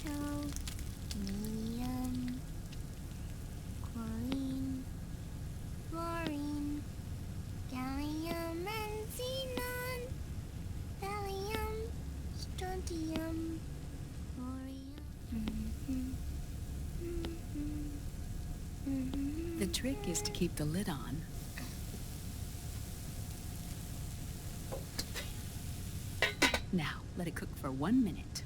Metal, medium, chlorine, fluorine, gallium and xenon, thallium, strontium, thorium. The trick is to keep the lid on. Now, let it cook for 1 minute.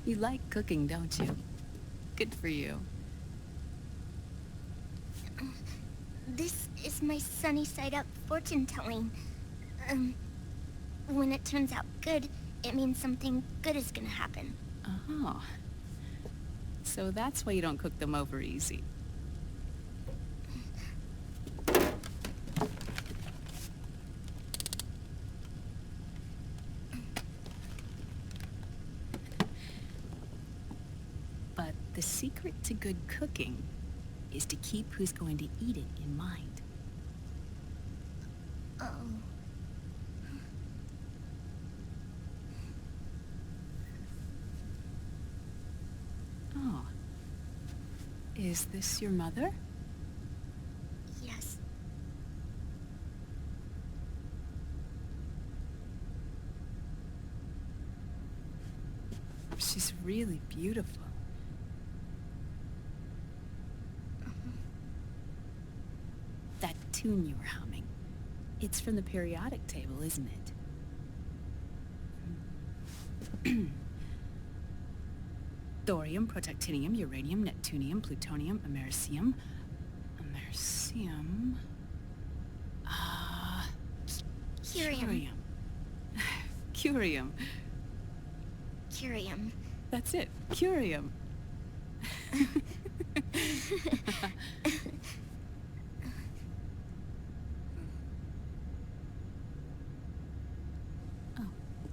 You like cooking, don't you? Good for you. This is my sunny side up fortune telling. When it turns out good, it means something good is gonna happen. Oh. So that's why you don't cook them over easy. But the secret to good cooking is to keep who's going to eat it in mind. Oh. Oh. Is this your mother? Yes. She's really beautiful. That tune you were humming, it's from the periodic table, isn't it? Thorium, protactinium, uranium, neptunium, plutonium, americium. Curium. Curium. Curium. That's it, curium.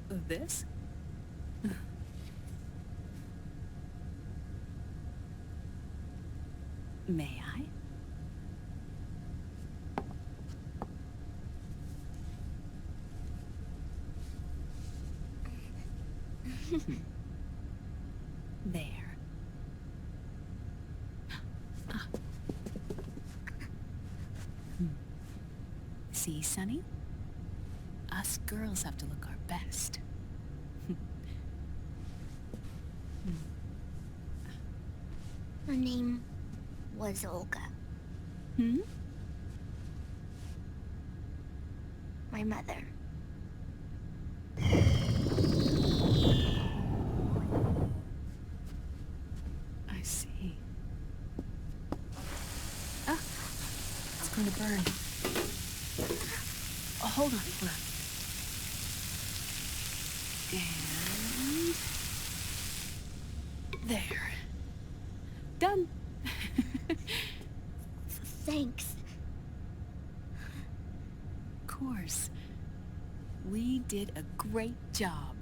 Oh, this? May I? There. Ah. See, Sonny? Us girls have to look our best. Her name was Olga. Hmm? My mother. I see. Ah! It's going to burn. Oh, hold on. And... there. Done. Thanks. Of course. We did a great job.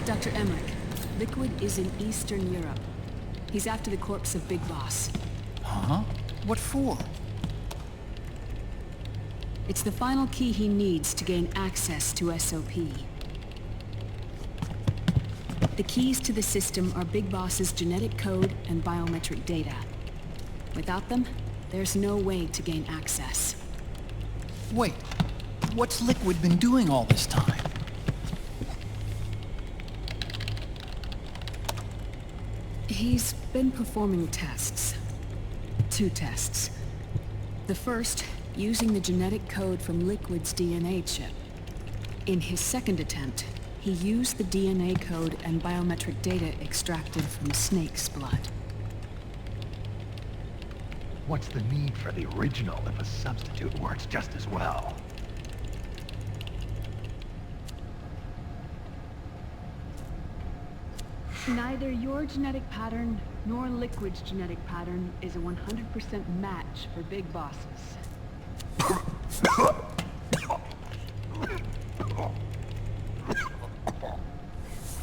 Dr. Emmerich, Liquid is in Eastern Europe. He's after the corpse of Big Boss. Huh? What for? It's the final key he needs to gain access to SOP. The keys to the system are Big Boss's genetic code and biometric data. Without them, there's no way to gain access. Wait, what's Liquid been doing all this time? He's been performing tests. 2 tests. The first, using the genetic code from Liquid's DNA chip. In his second attempt, he used the DNA code and biometric data extracted from Snake's blood. What's the need for the original if a substitute works just as well? Neither your genetic pattern nor Liquid's genetic pattern is a 100% match for big bosses.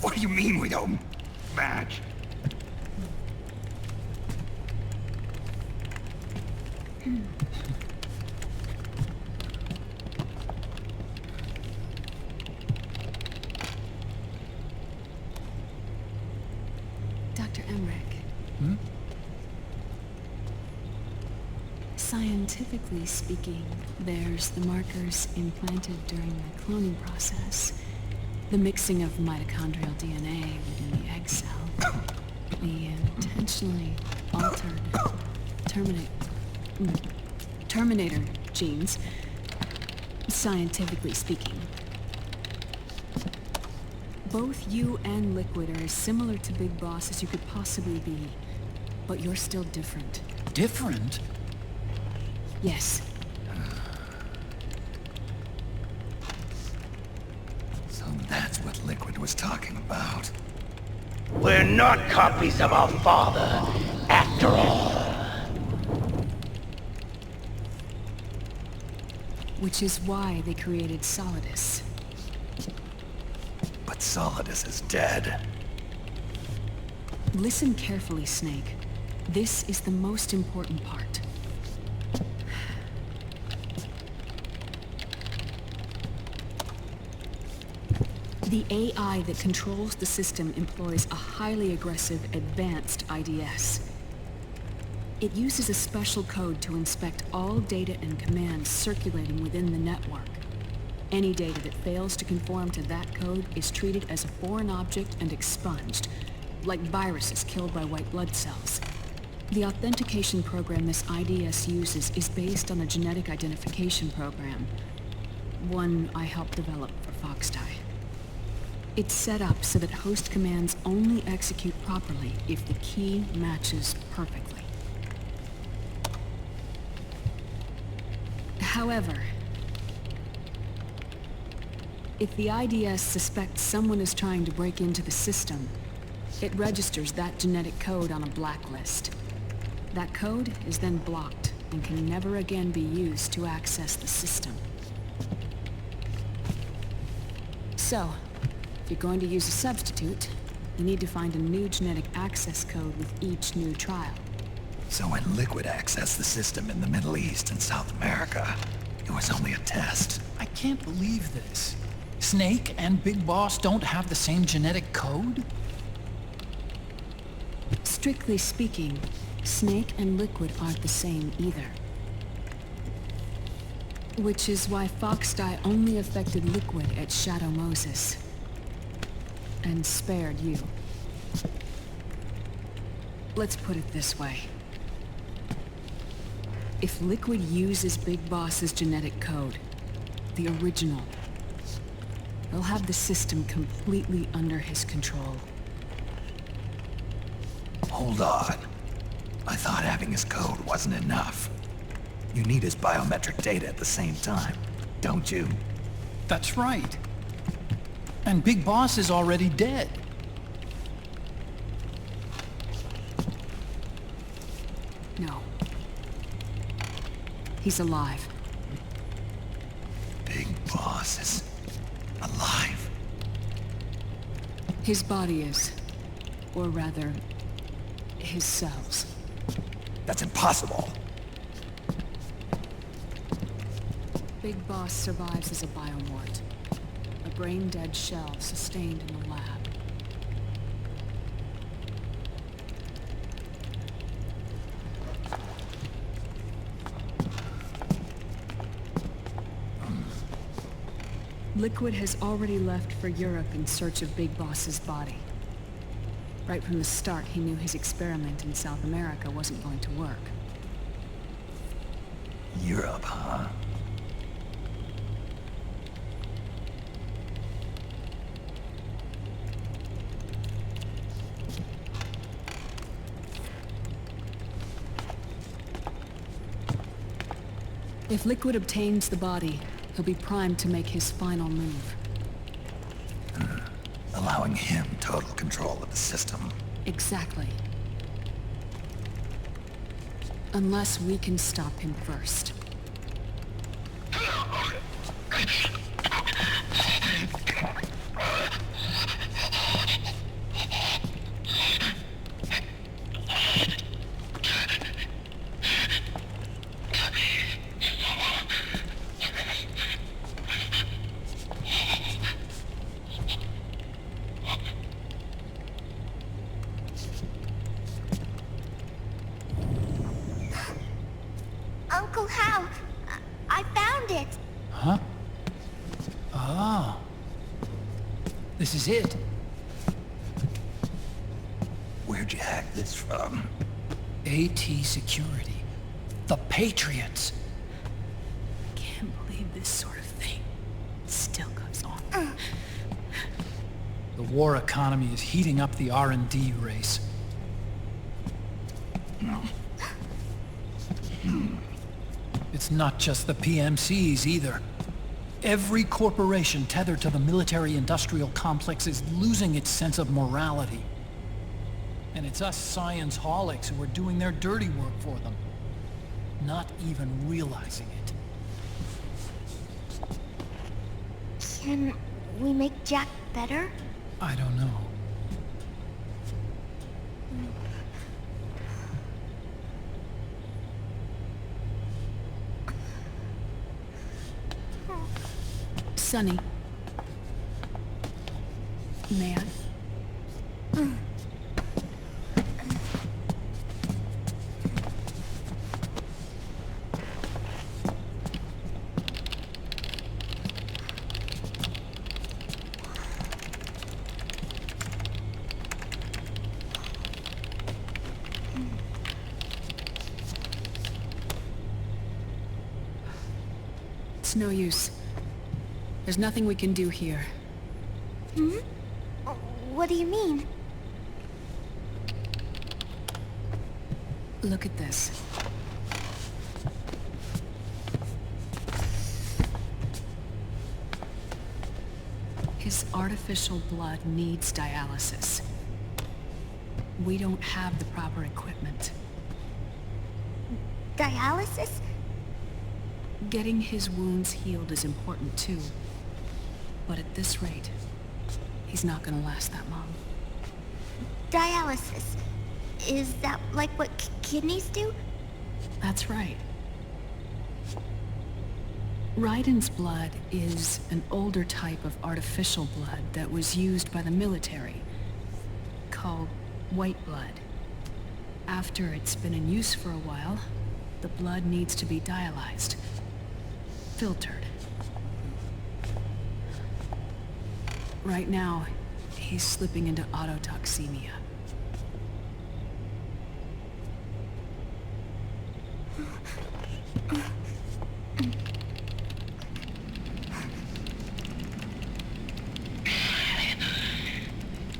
What do you mean we don't match? Dr. Emmerich. Hmm? Scientifically speaking, there's the markers implanted during the cloning process, the mixing of mitochondrial DNA within the egg cell, the intentionally altered terminator genes, scientifically speaking. Both you and Liquid are as similar to Big Boss as you could possibly be, but you're still different. Different? Yes. So that's what Liquid was talking about. We're not copies of our father, after all. Which is why they created Solidus. But Solidus is dead. Listen carefully, Snake. This is the most important part. The AI that controls the system employs a highly aggressive, advanced IDS. It uses a special code to inspect all data and commands circulating within the network. Any data that fails to conform to that code is treated as a foreign object and expunged, like viruses killed by white blood cells. The authentication program this IDS uses is based on a genetic identification program, one I helped develop for Foxdie. It's set up so that host commands only execute properly if the key matches perfectly. However, if the IDS suspects someone is trying to break into the system, it registers that genetic code on a blacklist. That code is then blocked and can never again be used to access the system. So, if you're going to use a substitute, you need to find a new genetic access code with each new trial. So when Liquid accessed the system in the Middle East and South America, it was only a test. I can't believe this. Snake and Big Boss don't have the same genetic code? Strictly speaking, Snake and Liquid aren't the same either. Which is why Foxdie only affected Liquid at Shadow Moses. And spared you. Let's put it this way. If Liquid uses Big Boss's genetic code, the original, he'll have the system completely under his control. Hold on. I thought having his code wasn't enough. You need his biometric data at the same time, don't you? That's right. And Big Boss is already dead. No. He's alive. Big Boss is alive. His body is. Or rather, his cells. That's impossible. Big Boss survives as a biomort. A brain-dead shell sustained in the lab. Liquid has already left for Europe in search of Big Boss's body. Right from the start, he knew his experiment in South America wasn't going to work. Europe, huh? If Liquid obtains the body, he'll be primed to make his final move. allowing him total control of the system. Exactly. Unless we can stop him first. Uncle Hal, I found it. Huh? Ah. This is it. Where'd you hack this from? AT Security. The Patriots. Can't believe this sort of thing still goes on. The war economy is heating up the R&D race. It's not just the PMCs either. Every corporation tethered to the military-industrial complex is losing its sense of morality. And it's us science-holics who are doing their dirty work for them, not even realizing it. Can we make Jack better? I don't know. Sonny. May I? It's no use. There's nothing we can do here. Hmm? What do you mean? Look at this. His artificial blood needs dialysis. We don't have the proper equipment. Dialysis? Getting his wounds healed is important too. But at this rate, he's not gonna last that long. Dialysis. Is that like what kidneys do? That's right. Raiden's blood is an older type of artificial blood that was used by the military, called white blood. After it's been in use for a while, the blood needs to be dialyzed, filtered. Right now, he's slipping into autotoxemia.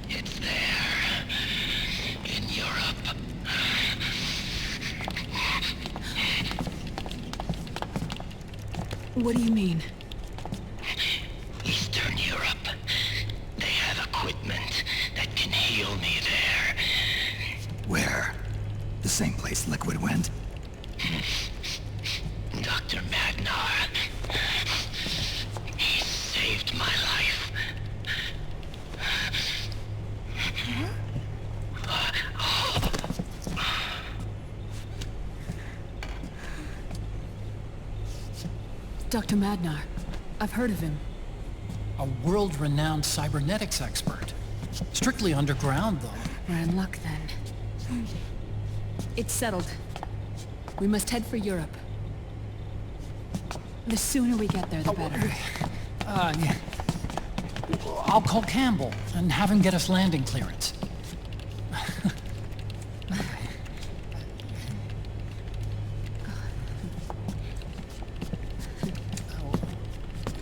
It's there. In Europe. What do you mean? Eastern Europe. They have equipment that can heal me there. Where? The same place Liquid went? Dr. Magnar. He saved my life. Dr. Madnar. I've heard of him. A world-renowned cybernetics expert. Strictly underground, though. We're in luck then. It's settled. We must head for Europe. The sooner we get there, the better. Yeah. I'll call Campbell and have him get us landing clearance.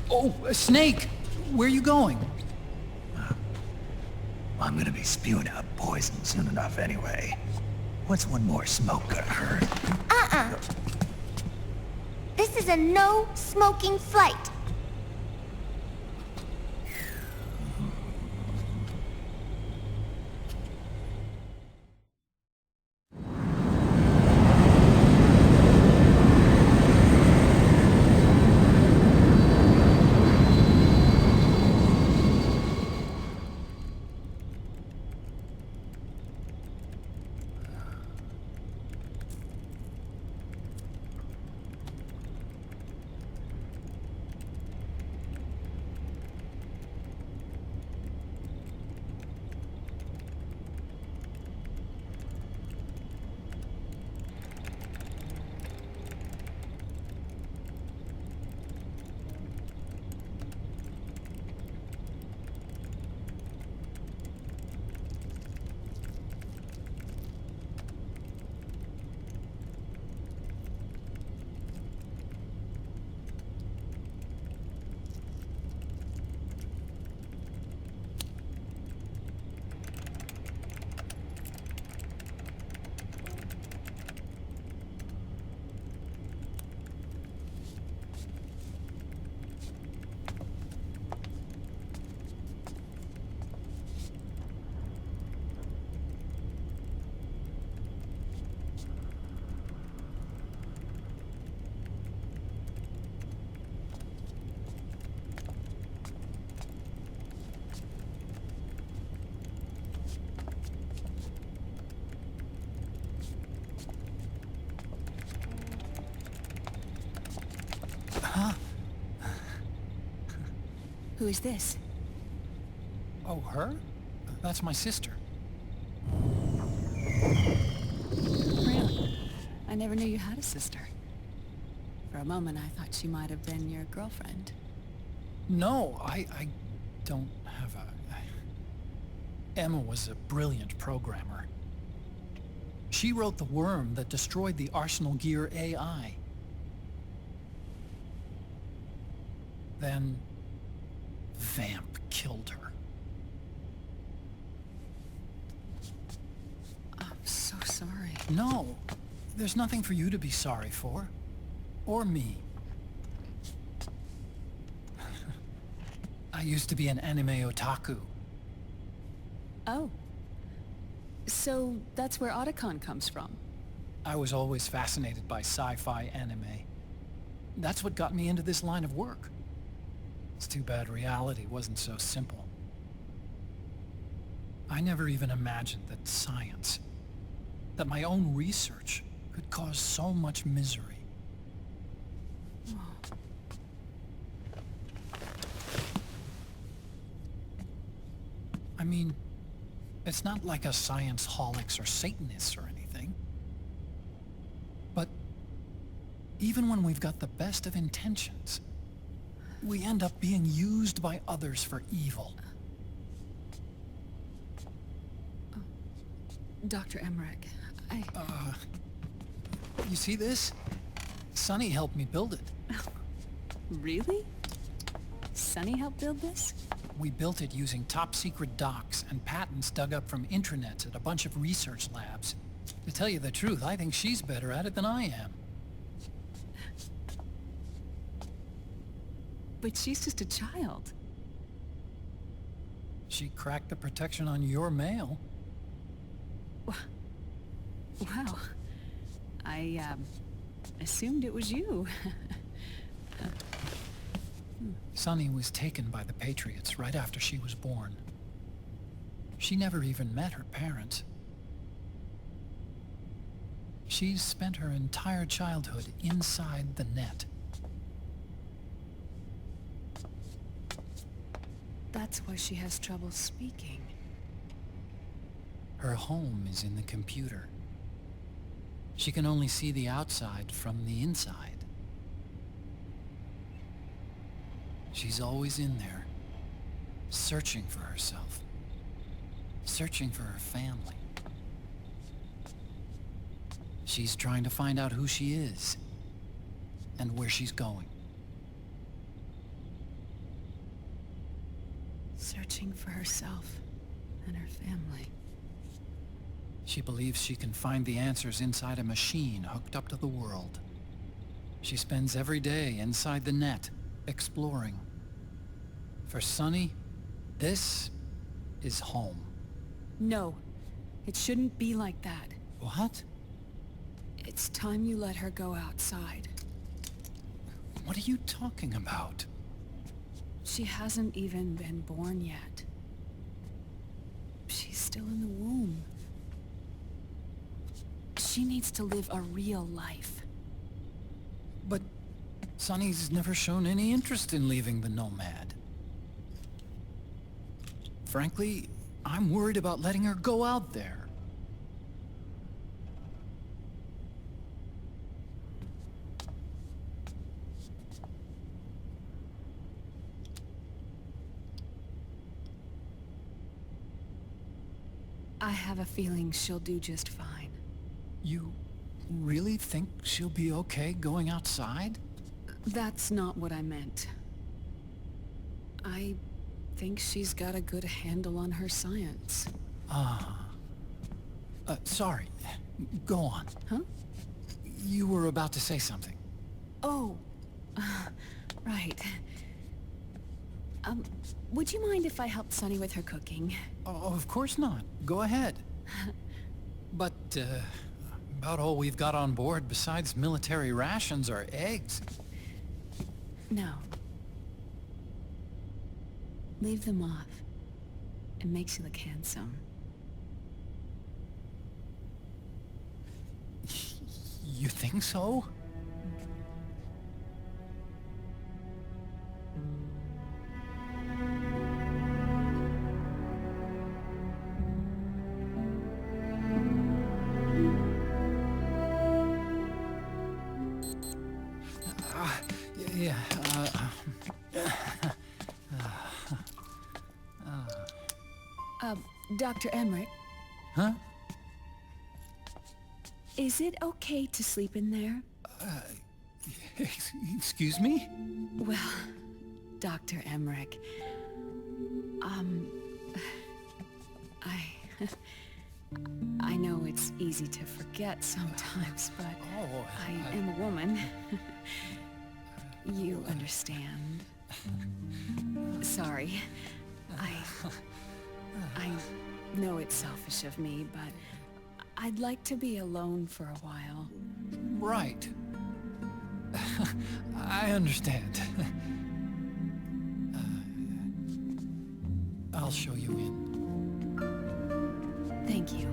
Oh, Snake! Where are you going? I'm gonna be spewing out poison soon enough anyway. What's one more smoke gonna hurt? This is a no-smoking flight. Who is this? Oh, her? That's my sister. Really? I never knew you had a sister. For a moment, I thought she might have been your girlfriend. No, I don't have a... Emma was a brilliant programmer. She wrote the worm that destroyed the Arsenal Gear AI. Then... Vamp killed her. I'm so sorry. No, there's nothing for you to be sorry for. Or me. I used to be an anime otaku. Oh. So that's where Otacon comes from. I was always fascinated by sci-fi anime. That's what got me into this line of work. It's too bad reality wasn't so simple. I never even imagined that science, that my own research, could cause so much misery. I mean, it's not like us science holics or Satanists or anything. But even when we've got the best of intentions, we end up being used by others for evil. Dr. Emmerich, You see this? Sonny helped me build it. Really? Sonny helped build this? We built it using top-secret docs and patents dug up from intranets at a bunch of research labs. To tell you the truth, I think she's better at it than I am. But she's just a child. She cracked the protection on your mail. Wow. I, assumed it was you. Sunny was taken by the Patriots right after she was born. She never even met her parents. She's spent her entire childhood inside the net. That's why she has trouble speaking. Her home is in the computer. She can only see the outside from the inside. She's always in there, searching for herself, searching for her family. She's trying to find out who she is and where she's going. Searching for herself and her family. She believes she can find the answers inside a machine hooked up to the world. She spends every day inside the net, exploring. For Sunny, this is home. No, it shouldn't be like that. What? It's time you let her go outside. What are you talking about? She hasn't even been born yet. She's still in the womb. She needs to live a real life. But Sunny's never shown any interest in leaving the Nomad. Frankly, I'm worried about letting her go out there. I have a feeling she'll do just fine. You really think she'll be okay going outside? That's not what I meant. I think she's got a good handle on her science. Sorry. Go on. Huh? You were about to say something. Oh, right. Would you mind if I helped Sunny with her cooking? Oh, of course not. Go ahead. But, about all we've got on board besides military rations are eggs. No. Leave them off. It makes you look handsome. You think so? Dr. Emmerich, Huh? is it okay to sleep in there? Excuse me? Well, Dr. Emmerich, I... I know it's easy to forget sometimes, but Oh, I am a woman. You understand. Sorry. I know it's selfish of me, but I'd like to be alone for a while. Right. I understand. I'll show you in. Thank you.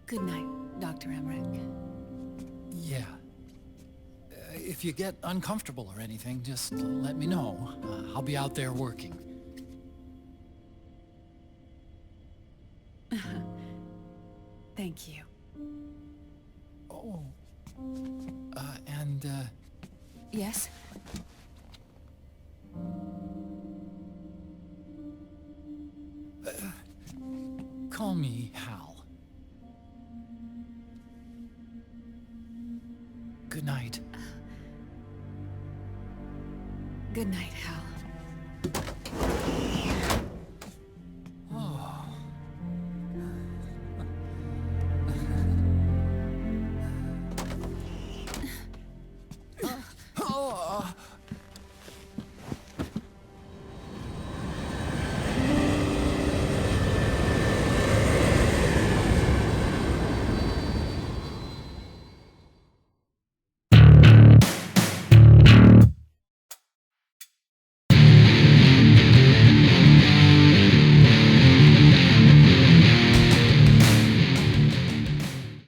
Good night, Dr. Emmerich. Yeah. If you get uncomfortable or anything, just let me know. I'll be out there working. Thank you. Oh. And, Yes? call me Hal. Good night. Good night.